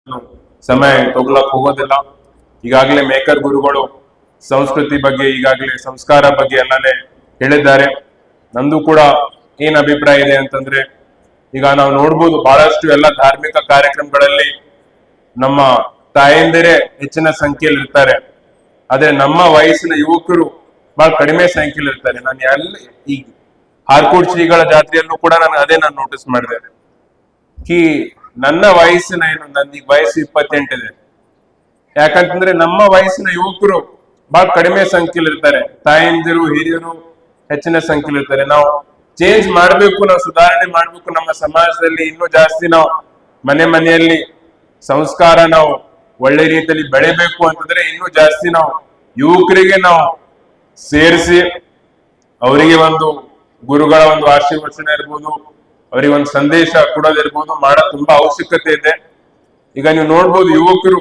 ಸಮಯ ತಗೊಳಕ್ ಹೋಗೋದಿಲ್ಲ. ಈಗಾಗಲೇ ಮೇಕರ್ ಗುರುಗಳು ಸಂಸ್ಕೃತಿ ಬಗ್ಗೆ, ಈಗಾಗಲೇ ಸಂಸ್ಕಾರ ಬಗ್ಗೆ ಎಲ್ಲಾನೇ ಹೇಳಿದ್ದಾರೆ. ನಂದು ಕೂಡ ಏನ್ ಅಭಿಪ್ರಾಯ ಇದೆ ಅಂತಂದ್ರೆ, ಈಗ ನಾವು ನೋಡ್ಬೋದು ಬಹಳಷ್ಟು ಎಲ್ಲ ಧಾರ್ಮಿಕ ಕಾರ್ಯಕ್ರಮಗಳಲ್ಲಿ ನಮ್ಮ ತಾಯಂದಿರೇ ಹೆಚ್ಚಿನ ಸಂಖ್ಯೆಯಲ್ಲಿ ಇರ್ತಾರೆ. ಆದ್ರೆ ನಮ್ಮ ವಯಸ್ಸಿನ ಯುವಕರು ಬಹಳ ಕಡಿಮೆ ಸಂಖ್ಯೆಯಲ್ಲಿ ಇರ್ತಾರೆ. ನಾನು ಈ ಹಾರ್ಕೋಡ್ ಶ್ರೀಗಳ ಜಾತ್ರೆಯಲ್ಲೂ ಕೂಡ ನಾನು ನೋಟಿಸ್ ಮಾಡಿದೆ. ನನ್ನ ವಯಸ್ಸಿನ ನನ್ನ ವಯಸ್ಸು 28 ಇದೆ. ಯಾಕಂತಂದ್ರೆ ನಮ್ಮ ವಯಸ್ಸಿನ ಯುವಕರು ಬಹಳ ಕಡಿಮೆ ಸಂಖ್ಯೆಯಲ್ಲಿ ಇರ್ತಾರೆ, ತಾಯಂದಿರು ಹಿರಿಯರು ಹೆಚ್ಚಿನ ಸಂಖ್ಯೆಯಲ್ಲಿ ಇರ್ತಾರೆ. ನಾವು ಚೇಂಜ್ ಮಾಡ್ಬೇಕು, ನಾವು ಸುಧಾರಣೆ ಮಾಡ್ಬೇಕು ನಮ್ಮ ಸಮಾಜದಲ್ಲಿ. ಇನ್ನೂ ಜಾಸ್ತಿ ನಾವು ಮನೆಯಲ್ಲಿ ಸಂಸ್ಕಾರ ನಾವು ಒಳ್ಳೆ ರೀತಿಯಲ್ಲಿ ಬೆಳೆಬೇಕು ಅಂತಂದ್ರೆ ಇನ್ನೂ ಜಾಸ್ತಿ ನಾವು ಯುವಕರಿಗೆ ನಾವು ಸೇರಿಸಿ ಅವರಿಗೆ ಒಂದು ಗುರುಗಳ ಒಂದು ಆಶೀರ್ವಚನ ಇರ್ಬೋದು, ಅವರಿಗೆ ಒಂದು ಸಂದೇಶ ಕೊಡೋದಿರ್ಬೋದು, ಮಾಡೋ ತುಂಬಾ ಅವಶ್ಯಕತೆ ಇದೆ. ಈಗ ನೀವು ನೋಡ್ಬೋದು ಯುವಕರು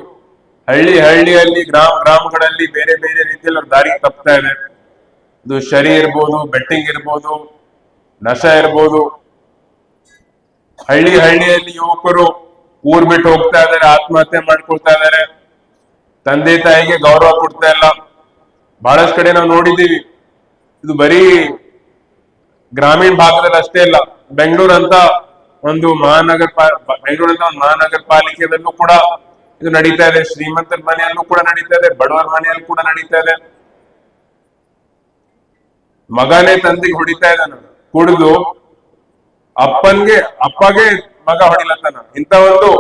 ಹಳ್ಳಿಯಲ್ಲಿ ಗ್ರಾಮಗಳಲ್ಲಿ ಬೇರೆ ಬೇರೆ ರೀತಿಯಲ್ಲಿ ಅವ್ರ ದಾರಿ ತಪ್ತಾ ಇದೆ. ಇದು ಶರಿ ಇರ್ಬೋದು, ಬೆಟ್ಟಿಂಗ್ ಇರ್ಬೋದು, ನಶ ಇರ್ಬೋದು. ಹಳ್ಳಿಯಲ್ಲಿ ಯುವಕರು ಊರ್ ಬಿಟ್ಟು ಹೋಗ್ತಾ ಇದಾರೆ, ಆತ್ಮಹತ್ಯೆ ಮಾಡ್ಕೊಳ್ತಾ ಇದಾರೆ, ತಂದೆ ತಾಯಿಗೆ ಗೌರವ ಕೊಡ್ತಾ ಇಲ್ಲ. ಬಹಳಷ್ಟು ಕಡೆ ನಾವು ನೋಡಿದ್ದೀವಿ. ಇದು ಬರೀ ಗ್ರಾಮೀಣ ಭಾಗದಲ್ಲಿ ಅಷ್ಟೇ ಇಲ್ಲ, ಬೆಂಗಳೂರು ಅಂತ ಒಂದು ಮಹಾನಗರ ಪಾಲಿಕೆಯಲ್ಲೂ ಕೂಡ ಇದು ನಡೀತಾ ಇದೆ. ಶ್ರೀಮಂತರ ಮನೆಯಲ್ಲೂ ಕೂಡ ನಡೀತಾ ಇದೆ, ಬಡವರ ಮನೆಯಲ್ಲೂ ಕೂಡ ನಡೀತಾ ಇದೆ. ಮಗನೇ ತಂದೆಗೆ ಹೊಡಿತಾ ಇದ್ದಾನ, ಕುಡಿದು ಅಪ್ಪಗೆ ಮಗ ಹೊಡಿಲತ್ತಾನ. ಇಂಥ ಒಂದು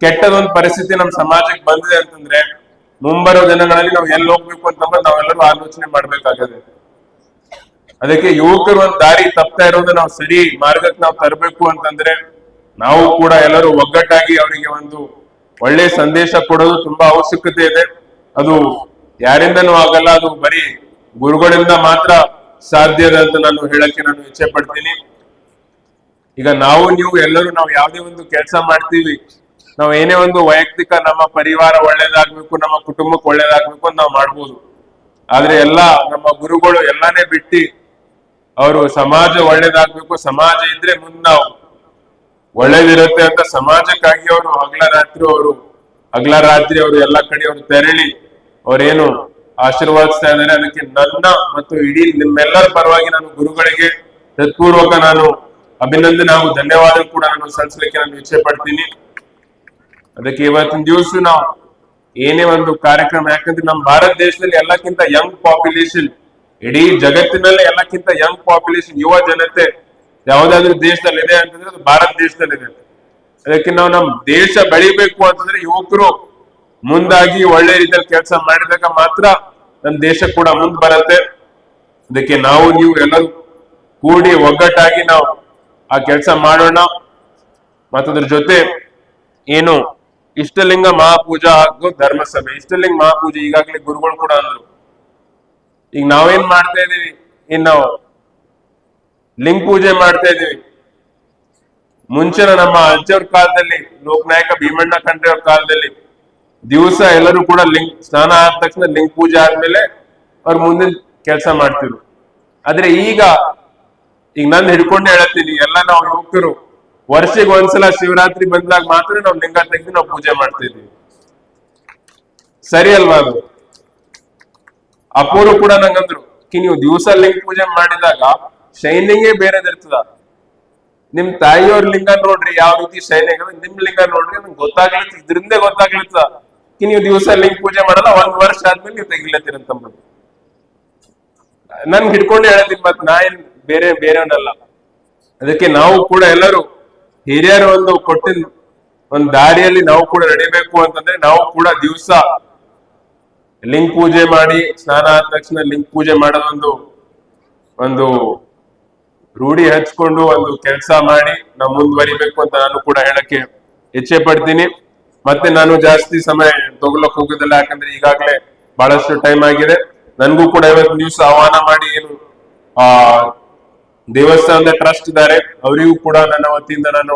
ಕೆಟ್ಟದೊಂದು ಪರಿಸ್ಥಿತಿ ನಮ್ಮ ಸಮಾಜಕ್ಕೆ ಬಂದಿದೆ ಅಂತಂದ್ರೆ ಮುಂಬರೋ ದಿನಗಳಲ್ಲಿ ನಾವು ಎಲ್ಲಿ ಹೋಗ್ಬೇಕು ಅಂತಂದ್ರೆ ನಾವೆಲ್ಲರೂ ಆಲೋಚನೆ ಮಾಡ್ಬೇಕಾಗದೆ. ಅದಕ್ಕೆ ಯುವಕರು ಒಂದು ದಾರಿ ತಪ್ತಾ ಇರೋದು ನಾವು ಸರಿ ಮಾರ್ಗಕ್ಕೆ ನಾವು ತರಬೇಕು ಅಂತಂದ್ರೆ ನಾವು ಕೂಡ ಎಲ್ಲರೂ ಒಗ್ಗಟ್ಟಾಗಿ ಅವರಿಗೆ ಒಂದು ಒಳ್ಳೆ ಸಂದೇಶ ಕೊಡೋದು ತುಂಬಾ ಅವಶ್ಯಕತೆ ಇದೆ. ಅದು ಯಾರಿಂದನೂ ಆಗಲ್ಲ, ಅದು ಬರೀ ಗುರುಗಳಿಂದ ಮಾತ್ರ ಸಾಧ್ಯ ಇದೆ ಅಂತ ನಾನು ಹೇಳಕ್ಕೆ ಇಚ್ಛೆ ಪಡ್ತೀನಿ. ಈಗ ನೀವು ಎಲ್ಲರೂ ನಾವು ಯಾವುದೇ ಒಂದು ಕೆಲಸ ಮಾಡ್ತೀವಿ, ನಾವು ಏನೇ ಒಂದು ವೈಯಕ್ತಿಕ ನಮ್ಮ ಪರಿವಾರ ಒಳ್ಳೇದಾಗ್ಬೇಕು, ನಮ್ಮ ಕುಟುಂಬಕ್ಕೆ ಒಳ್ಳೇದಾಗ್ಬೇಕು ಅಂತ ನಾವು ಮಾಡ್ಬೋದು. ಆದ್ರೆ ನಮ್ಮ ಗುರುಗಳು ಎಲ್ಲಾನೇ ಬಿಟ್ಟು ಅವರು ಸಮಾಜ ಒಳ್ಳೇದಾಗ್ಬೇಕು, ಸಮಾಜ ಇದ್ರೆ ಮುಂದೆ ನಾವು ಒಳ್ಳೇದಿರುತ್ತೆ ಅಂತ ಸಮಾಜಕ್ಕಾಗಿ ಅವರು ಹಗಲ ರಾತ್ರಿ ಅವರು ಎಲ್ಲ ಕಡೆ ಅವರು ತೆರಳಿ ಅವರೇನು ಆಶೀರ್ವಾದಿಸ್ತಾ ಇದ್ದಾರೆ. ಅದಕ್ಕೆ ನನ್ನ ಮತ್ತು ಇಡೀ ನಿಮ್ಮೆಲ್ಲರ ಪರವಾಗಿ ನಾನು ಗುರುಗಳಿಗೆ ಹೃತ್ಪೂರ್ವಕ ನಾನು ಅಭಿನಂದನೆ ಹಾಗೂ ಧನ್ಯವಾದ ಕೂಡ ಸಲ್ಲಿಸಲಿಕ್ಕೆ ಇಚ್ಛೆ ಪಡ್ತೀನಿ. ಅದಕ್ಕೆ ಇವತ್ತಿನ ದಿವಸ ನಾವು ಏನೇ ಒಂದು ಕಾರ್ಯಕ್ರಮ, ಯಾಕಂದ್ರೆ ನಮ್ಮ ಭಾರತ ದೇಶದಲ್ಲಿ ಎಲ್ಲಕ್ಕಿಂತ ಯಂಗ್ ಪಾಪ್ಯುಲೇಷನ್, ಇಡೀ ಜಗತ್ತಿನಲ್ಲೇ ಎಲ್ಲಕ್ಕಿಂತ ಯಂಗ್ ಪಾಪ್ಯುಲೇಷನ್, ಯುವ ಜನತೆ ಯಾವ್ದಾದ್ರು ದೇಶದಲ್ಲಿ ಇದೆ ಅಂತಂದ್ರೆ ಅದು ಭಾರತ ದೇಶದಲ್ಲಿ ಇದೆ. ಅದಕ್ಕೆ ನಾವು ನಮ್ಮ ದೇಶ ಬೆಳಿಬೇಕು ಅಂತಂದ್ರೆ ಯುವಕರು ಮುಂದಾಗಿ ಒಳ್ಳೆ ರೀತಿಯಲ್ಲಿ ಕೆಲಸ ಮಾಡಿದಾಗ ಮಾತ್ರ ನಮ್ಮ ದೇಶ ಕೂಡ ಮುಂದೆ ಬರುತ್ತೆ. ಅದಕ್ಕೆ ನೀವು ಎಲ್ಲರೂ ಕೂಡಿ ಒಗ್ಗಟ್ಟಾಗಿ ನಾವು ಆ ಕೆಲಸ ಮಾಡೋಣ. ಮತ್ತದ್ರ ಜೊತೆ ಏನು ಇಷ್ಟಲಿಂಗ ಮಹಾಪೂಜಾ ಹಾಗೂ ಧರ್ಮಸಭೆ, ಇಷ್ಟಲಿಂಗ ಮಹಾಪೂಜೆ ಈಗಾಗಲೇ ಗುರುಗಳು ಕೂಡ ಅಂದ್ರು. ಈಗ ನಾವೇನ್ ಮಾಡ್ತಾ ಇದೀವಿ, ನಾವು ಲಿಂಗ ಪೂಜೆ ಮಾಡ್ತಾ ಇದೀವಿ. ಮುಂಚಿನ ನಮ್ಮ ಅಜ್ಜವ್ರ ಕಾಲದಲ್ಲಿ, ಲೋಕನಾಯಕ ಭೀಮಣ್ಣ ಖಂಡ್ರೆ ಅವ್ರ ಕಾಲದಲ್ಲಿ ದಿವಸ ಎಲ್ಲರೂ ಕೂಡ ಸ್ನಾನ ಆದ ತಕ್ಷಣ ಲಿಂಗ ಪೂಜೆ ಆದ್ಮೇಲೆ ಅವ್ರ ಮುಂದಿನ ಕೆಲಸ ಮಾಡ್ತಿದ್ರು. ಆದ್ರೆ ಈಗ ನಾನು ಹಿಡ್ಕೊಂಡೆ ಹೇಳತ್ತೀನಿ, ಎಲ್ಲ ನಾವು ಯುವಕರು ವರ್ಷಕ್ಕೆ ಒಂದ್ಸಲ ಶಿವರಾತ್ರಿ ಬಂದಾಗ ಮಾತ್ರ ನಾವು ಲಿಂಗ ತೆಗೆದು ನಾವು ಪೂಜೆ ಮಾಡ್ತಾ ಇದೀವಿ. ಸರಿ ಅಲ್ವಾ? ಅದು ಅಪೂರ್ವ ಕೂಡ ನಂಗಂದ್ರು ನೀವು ದಿವಸ ಲಿಂಗ ಪೂಜೆ ಮಾಡಿದಾಗ ಶೈನಿಂಗೇ ಬೇರೆದಿರ್ತದ. ನಿಮ್ ತಾಯಿಯವ್ರ ಲಿಂಗ ನೋಡ್ರಿ ಯಾವ ರೀತಿ ಶೈನಿಂಗ್, ನಿಮ್ ಲಿಂಗ ನೋಡ್ರಿ ನಂಗೆ ಗೊತ್ತಾಗ್ಲಿತ್ತು, ಇದ್ರಿಂದೇ ಗೊತ್ತಾಗ್ಲಿತ್ತ. ನೀವು ದಿವಸ ಲಿಂಗ ಪೂಜೆ ಮಾಡಲ್ಲ, 1 ವರ್ಷ ಆದ್ಮೇಲೆ ನೀವು ತೆಗಿಲತ್ತೀರಂತಂಬುದು ನನ್ಗೆ ಹಿಡ್ಕೊಂಡು ಹೇಳತ್ತೀನಿ. ಮತ್ ನಾ ಏನ್ ಬೇರೆಯವನಲ್ಲ. ಅದಕ್ಕೆ ನಾವು ಕೂಡ ಎಲ್ಲರೂ ಹಿರಿಯರು ಒಂದು ಕೊಟ್ಟಿನ ಒಂದು ದಾರಿಯಲ್ಲಿ ನಾವು ಕೂಡ ನಡಿಬೇಕು ಅಂತಂದ್ರೆ ನಾವು ಕೂಡ ದಿವಸ ಲಿಂಗ ಪೂಜೆ ಮಾಡಿ, ಸ್ನಾನ ಆದ ತಕ್ಷಣ ಲಿಂಗ ಪೂಜೆ ಮಾಡೋದೊಂದು ಒಂದು ರೂಢಿ ಹಚ್ಕೊಂಡು ಒಂದು ಕೆಲಸ ಮಾಡಿ ನಾವು ಮುಂದುವರಿಬೇಕು ಅಂತ ನಾನು ಕೂಡ ಹೇಳಕ್ಕೆ ಇಚ್ಛೆ ಪಡ್ತೀನಿ. ಮತ್ತೆ ನಾನು ಜಾಸ್ತಿ ಸಮಯ ತಗೊಳಕ್ ಹೋಗೋದಿಲ್ಲ, ಯಾಕಂದ್ರೆ ಈಗಾಗಲೇ ಬಹಳಷ್ಟು ಟೈಮ್ ಆಗಿದೆ. ನನ್ಗೂ ಕೂಡ ಇವತ್ತು ದಿವಸ ಆಹ್ವಾನ ಮಾಡಿ ಏನು ದೇವಸ್ಥಾನದ ಟ್ರಸ್ಟ್ ಇದ್ದಾರೆ ಅವರಿಗೂ ಕೂಡ ನನ್ನ ವತಿಯಿಂದ ನಾನು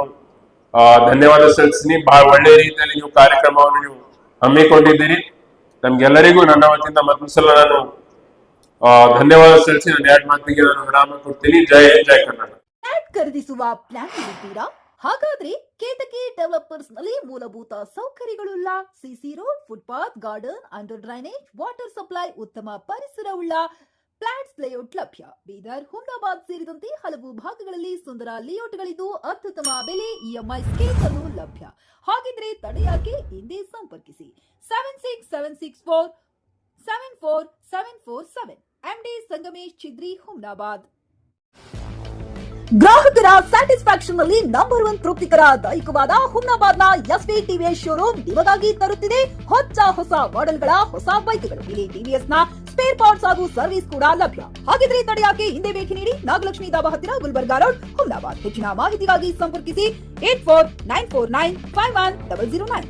ಧನ್ಯವಾದ ಸಲ್ಲಿಸ್ತೀನಿ. ಬಹಳ ಒಳ್ಳೆ ರೀತಿಯಲ್ಲಿ ನೀವು ಕಾರ್ಯಕ್ರಮವನ್ನು ನೀವು ಹಮ್ಮಿಕೊಂಡಿದ್ದೀರಿ. ನಮ್ಗೆಲ್ಲರಿಗೂ ನನ್ನ ವತಿಯಿಂದ ಮತ್ತೊಂದ್ಸಲ ನಾನು ಧನ್ಯವಾದ ಸಲ್ಲಿಸಿ ನಾನು 2 ಮಾತಿಗೆ ನಾನು ವಿರಾಮ ಕೊಡ್ತೀನಿ. ಜೈ ಕರ್ನಾಟಕ. ಖರೀದಿಸುವ ಪ್ಲಾನ್ ಇದ್ದೀರಾ? ಹಾಗಾದ್ರೆ ಕೇತಕಿ ಡೆವಲಪರ್ಸ್ ನಲ್ಲಿ ಮೂಲಭೂತ ಸೌಕರ್ಯಗಳುಳ್ಳ CC road, footpath, garden, under drainage, water supply, ಉತ್ತಮ ಪರಿಸರವುಳ್ಳ ಫ್ಲಾಟ್ಸ್ ಲೇಔಟ್ ಲಭ್ಯ. ಬೀದರ್, ಹುಮ್ನಾಬಾದ್ ಸೇರಿದಂತೆ ಹಲವು ಭಾಗಗಳಲ್ಲಿ ಸುಂದರ ಲೇಔಟ್ಗಳಿದ್ದು ಅತ್ಯುತ್ತಮ ಬೆಲೆ, ಇಎಂಐ ಸ್ಕೀಮ್ ಅನ್ನು ಲಭ್ಯ. ಹಾಗಿದ್ರೆ ತಡೆಯಾಕೆ, ಹಿಂದೆ ಸಂಪರ್ಕಿಸಿ 7676474747 MD ಸಂಗಮೇಶ್ ಚಿದ್ರಿ, ಹುಮ್ನಾಬಾದ್. ಗ್ರಾಹಕರ ಸ್ಯಾಟಿಸ್ಫ್ಯಾಕ್ಷನ್ ನಲ್ಲಿ ನಂಬರ್ 1 ತೃಪ್ತಿಕರ ದೈಹಿಕವಾದ ಹುಮ್ನಾಬಾದ್ನ ಎಸ್ವಿ ಟಿವಿಎಸ್ ಶೋರೂಮ್ ನಿಮಗಾಗಿ ತರುತ್ತಿದೆ ಹೊಸ ಮಾಡೆಲ್ಗಳ ಹೊಸ ಬೈಕ್ಗಳು. ಇಲ್ಲಿ ಟಿವಿಎಸ್ ನ ಸ್ಪೇರ್ ಪಾರ್ಟ್ಸ್ ಹಾಗೂ ಸರ್ವಿಸ್ ಕೂಡ ಲಭ್ಯ. ಹಾಗಿದ್ರೆ ತಡೆಯಾಕೆ, ಹಿಂದೆ ಭೇಟಿ ನೀಡಿ. ನಾಗಲಕ್ಷ್ಮಿ ದಾಬಾ ಹತ್ತಿರ, ಗುಲ್ಬರ್ಗಾ ರೋಡ್, ಹುಮ್ನಾಬಾದ್. ಹೆಚ್ಚಿನ ಮಾಹಿತಿಗಾಗಿ ಸಂಪರ್ಕಿಸಿ 8494951009.